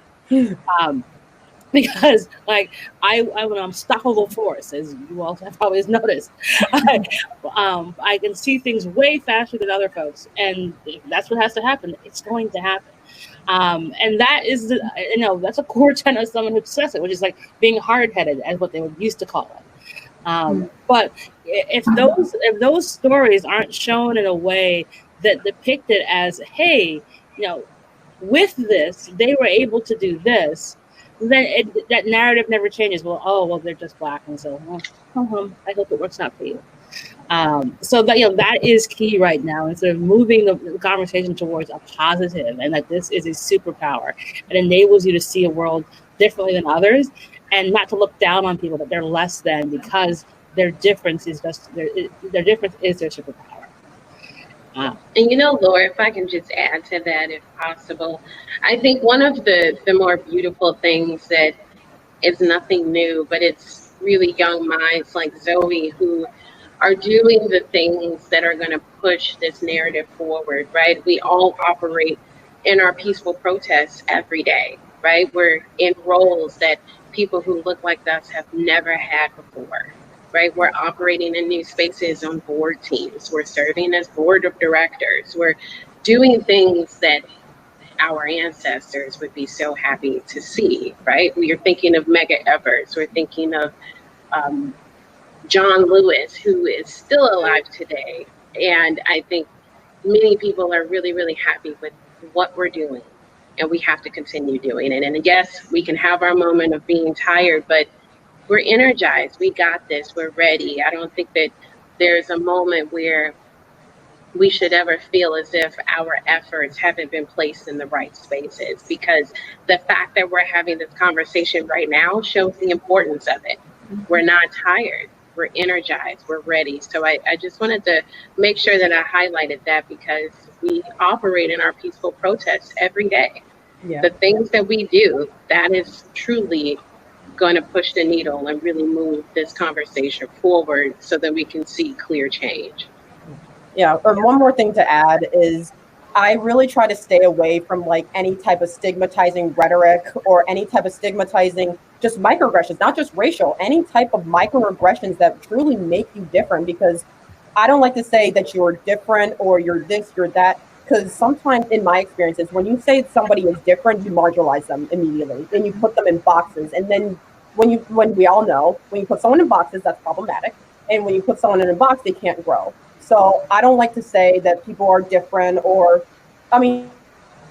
Because, like, I'm an unstoppable force, as you all have always noticed. I can see things way faster than other folks, and that's what has to happen. It's going to happen. And that is, that's a core tenet of someone who's dyslexic, which is like being hard-headed, as what they would used to call it. But if those stories aren't shown in a way that depict it as, hey, with this they were able to do this, then that narrative never changes. Well, they're just Black, and so I hope it works out for you. So that that is key right now, instead of moving the conversation towards a positive, and that this is a superpower. It enables you to see a world differently than others, and not to look down on people that they're less than because their difference is just their difference is their superpower. And Laura, if I can just add to that, if possible, I think one of the more beautiful things that is nothing new, but it's really young minds like Zoe who are doing the things that are going to push this narrative forward, right? We all operate in our peaceful protests every day, right? We're in roles that people who look like us have never had before, right? We're operating in new spaces on board teams. We're serving as board of directors. We're doing things that our ancestors would be so happy to see, right? We are thinking of Medgar Evers. We're thinking of John Lewis, who is still alive today. And I think many people are really, really happy with what we're doing, and we have to continue doing it. And yes, we can have our moment of being tired, but we're energized. We got this. We're ready. I don't think that there's a moment where we should ever feel as if our efforts haven't been placed in the right spaces, because the fact that we're having this conversation right now shows the importance of it. We're not tired. We're energized. We're ready. So I just wanted to make sure that I highlighted that, because we operate in our peaceful protests every day. Yeah. The things that we do, that is truly going to push the needle and really move this conversation forward so that we can see clear change. Yeah, one more thing to add is I really try to stay away from any type of stigmatizing rhetoric or any type of stigmatizing just microaggressions, not just racial, any type of microaggressions that truly make you different, because I don't like to say that you're different or you're this, you're that, because sometimes in my experiences, when you say somebody is different, you marginalize them immediately and you put them in boxes. And then when we all know, when you put someone in boxes, that's problematic. And when you put someone in a box, they can't grow. So I don't like to say that people are different, or, I mean,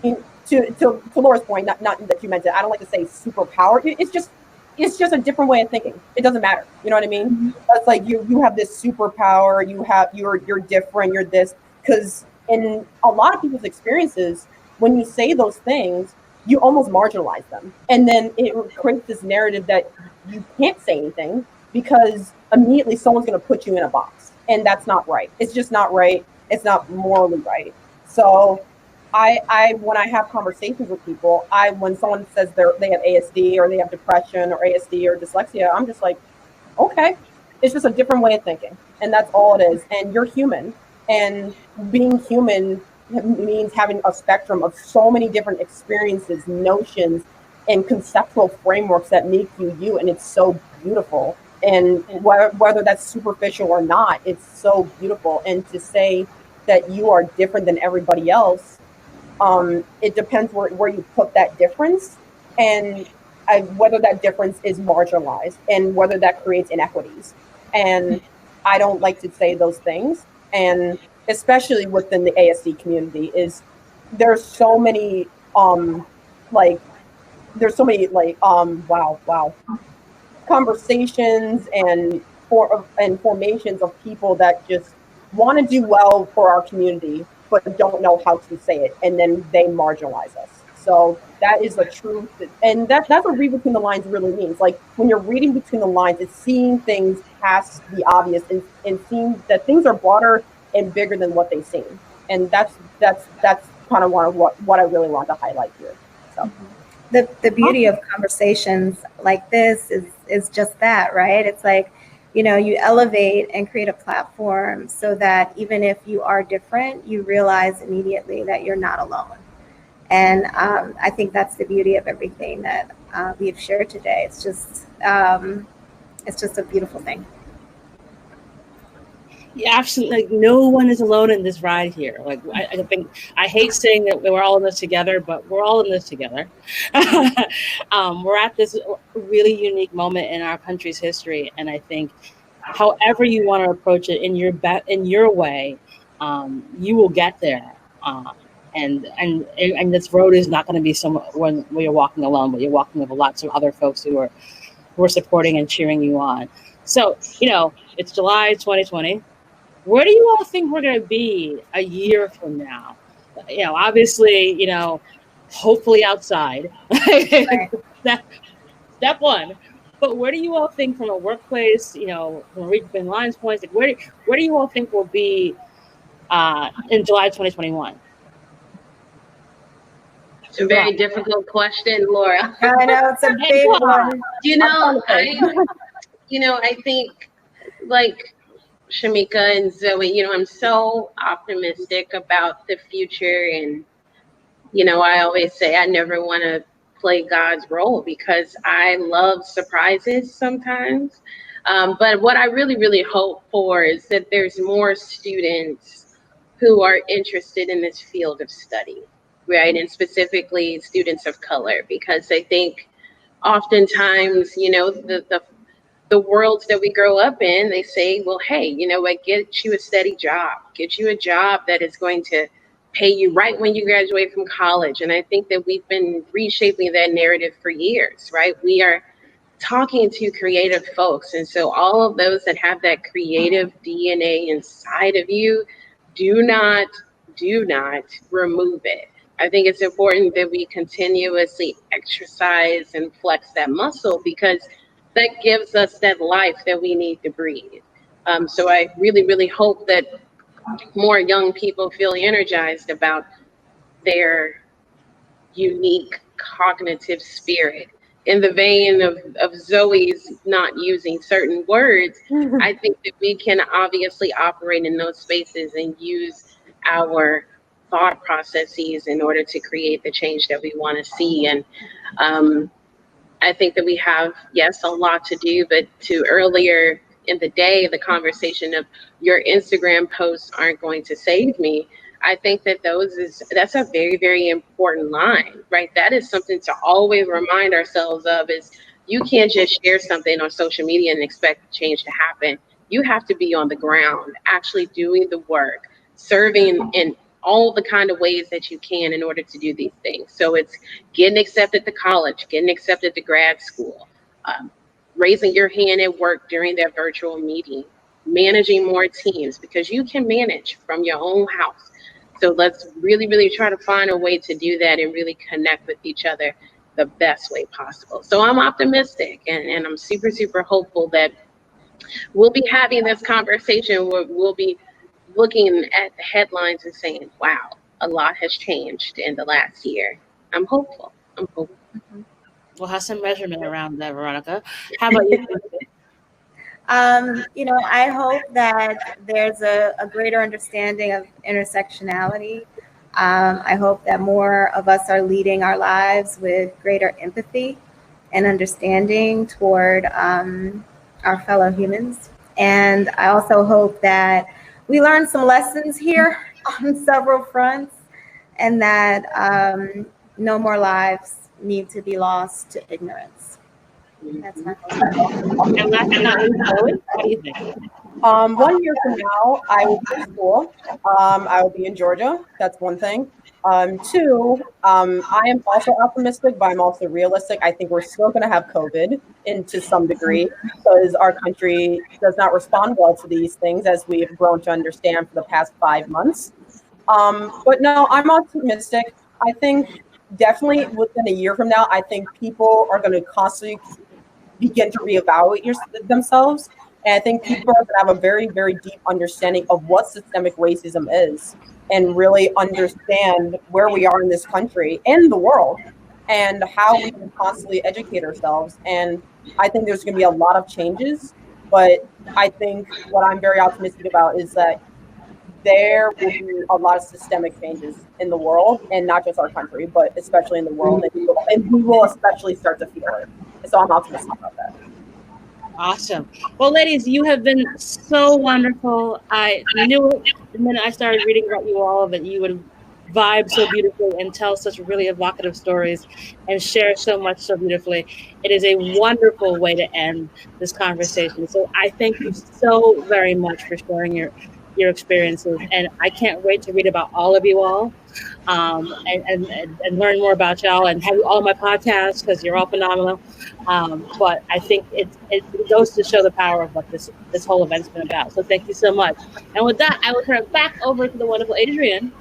to Laura's point, not that you meant it, I don't like to say superpower. It's just a different way of thinking. It doesn't matter. You know what I mean? Mm-hmm. That's like you have this superpower. You're different. You're this, because in a lot of people's experiences, when you say those things, you almost marginalize them, and then it creates this narrative that you can't say anything because immediately someone's going to put you in a box. And that's not right. It's just not right. It's not morally right. So I when I have conversations with people, when someone says they have ASD or they have depression or ASD or dyslexia, I'm just like, okay, it's just a different way of thinking. And that's all it is. And you're human. And being human means having a spectrum of so many different experiences, notions, and conceptual frameworks that make you you. And it's so beautiful. And whether that's superficial or not, it's so beautiful. And to say that you are different than everybody else, it depends where you put that difference, and whether that difference is marginalized and whether that creates inequities. And I don't like to say those things. And especially within the ASD community, there's so many conversations and formations of people that just want to do well for our community, but don't know how to say it, and then they marginalize us. So that is the truth, and that's what read between the lines really means. Like, when you're reading between the lines, it's seeing things past the obvious and seeing that things are broader and bigger than what they seem. And that's kind of what I really want to highlight here. So. The beauty of conversations like this is just that, right? It's like, you elevate and create a platform so that even if you are different, you realize immediately that you're not alone. And I think that's the beauty of everything that we've shared today. It's just a beautiful thing. Yeah, absolutely. Like, no one is alone in this ride here. Like, I think I hate saying that we're all in this together, but we're all in this together. We're at this really unique moment in our country's history, and I think however you want to approach it in your way, you will get there. And this road is not going to be somewhere when you're walking alone, but you're walking with lots of other folks who are supporting and cheering you on. So, it's July 2020. Where do you all think we're going to be a year from now? Obviously, hopefully outside. Step one. But where do you all think, from a workplace, from a Read Between the Lines point, where do you all think we'll be in July 2021? It's a very difficult question, Laura. I know, it's a big one. I think, like Shameka and Zoe, I'm so optimistic about the future. And, I always say I never want to play God's role because I love surprises sometimes. But what I really, really hope for is that there's more students who are interested in this field of study, right? And specifically students of color, because I think oftentimes, the worlds that we grow up in, they say, well, hey, get you a steady job, get you a job that is going to pay you right when you graduate from college. And I think that we've been reshaping that narrative for years, right? We are talking to creative folks. And so all of those that have that creative DNA inside of you, do not remove it. I think it's important that we continuously exercise and flex that muscle, because that gives us that life that we need to breathe. So I really, really hope that more young people feel energized about their unique cognitive spirit. In the vein of Zoe's not using certain words, I think that we can obviously operate in those spaces and use our thought processes in order to create the change that we want to see. And I think that we have, yes, a lot to do, but to earlier in the day, the conversation of your Instagram posts aren't going to save me. I think that that's a very, very important line, right? That is something to always remind ourselves of, is you can't just share something on social media and expect change to happen. You have to be on the ground, actually doing the work, serving in all the kind of ways that you can in order to do these things. So it's getting accepted to college, getting accepted to grad school, raising your hand at work during that virtual meeting, managing more teams, because you can manage from your own house. So let's really, really try to find a way to do that and really connect with each other the best way possible. So I'm optimistic and I'm super, super hopeful that we'll be having this conversation where we'll be looking at the headlines and saying, wow, a lot has changed in the last year. I'm hopeful. We'll have some measurement around that, Veronica. How about you? I hope that there's a greater understanding of intersectionality. I hope that more of us are leading our lives with greater empathy and understanding toward our fellow humans. And I also hope that we learn some lessons here on several fronts, and that no more lives need to be lost to ignorance. That's my hope. And last but not least, what do you think? 1 year from now, I will be in school. I will be in Georgia. That's one thing. Two, I am also optimistic, but I'm also realistic. I think we're still going to have COVID to some degree, because our country does not respond well to these things, as we've grown to understand for the past 5 months. But no, I'm optimistic. I think definitely within a year from now, I think people are going to constantly begin to reevaluate themselves. And I think people are going to have a very, very deep understanding of what systemic racism is, and really understand where we are in this country and the world, and how we can constantly educate ourselves. And I think there's going to be a lot of changes, but I think what I'm very optimistic about is that there will be a lot of systemic changes in the world, and not just our country, but especially in the world, and we will especially start to feel it. So I'm optimistic about that. Awesome. Well, ladies, you have been so wonderful. I knew the minute I started reading about you all that you would vibe so beautifully and tell such really evocative stories and share so much so beautifully. It is a wonderful way to end this conversation. So I thank you so very much for sharing your experiences, and I can't wait to read about all of you all, and learn more about y'all and have you all on my podcast because you're all phenomenal. But I think it goes to show the power of what this whole event's been about. So thank you so much. And with that, I will turn it back over to the wonderful Adrienne.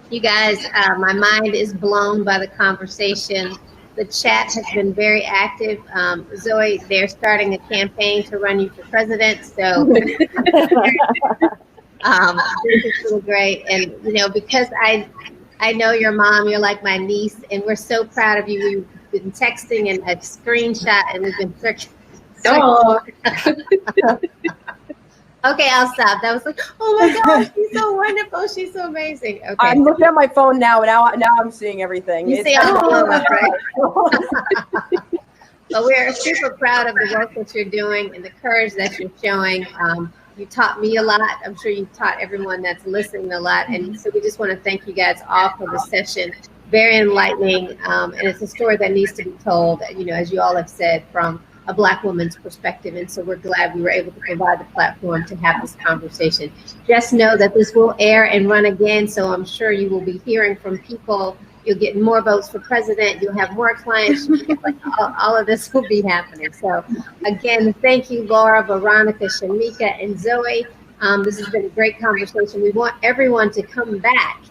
You guys, my mind is blown by the conversation. The chat has been very active. Zoie, they're starting a campaign to run you for president. So this is really great. And, you know, because I know your mom, you're like my niece, and we're so proud of you. We've been texting and a screenshot, and we've been searching. Oh. Okay, I'll stop. That was like, oh my gosh, she's so wonderful. She's so amazing. Okay. I'm looking at my phone now. Now I'm seeing everything. You see all the blow up, right? But we're super proud of the work that you're doing and the courage that you're showing. You taught me a lot. I'm sure you taught everyone that's listening a lot. And so we just want to thank you guys all for the session. Very enlightening. And it's a story that needs to be told, you know, as you all have said, from a Black woman's perspective. And so we're glad we were able to provide the platform to have this conversation. Just know that this will air and run again. So I'm sure you will be hearing from people. You'll get more votes for president. You'll have more clients. Like all of this will be happening. So again, thank you, Laura, Veronica, Shameka, and Zoie. This has been a great conversation. We want everyone to come back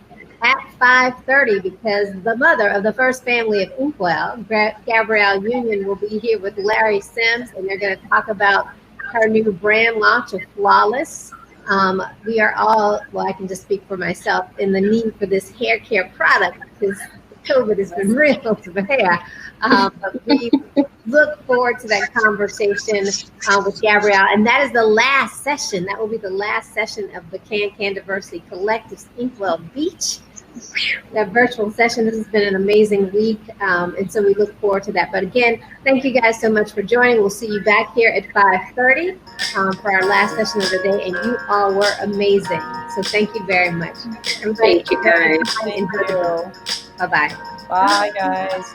at 5:30 because the mother of the first family of Inkwell, Gabrielle Union, will be here with Larry Sims, and they're going to talk about her new brand launch of Flawless. We are all, well, I can just speak for myself, in the need for this hair care product because COVID has been real to hair. But we look forward to that conversation with Gabrielle. And that is the last session. That will be the last session of the Can Diversity Collective's Inkwell Beach. That virtual session. This has been an amazing week. And so we look forward to that. But again, thank you guys so much for joining. We'll see you back here at 5:30 for our last session of the day. And you all were amazing. So thank you very much. Thank you, guys. Thank you. Bye-bye. Bye, guys.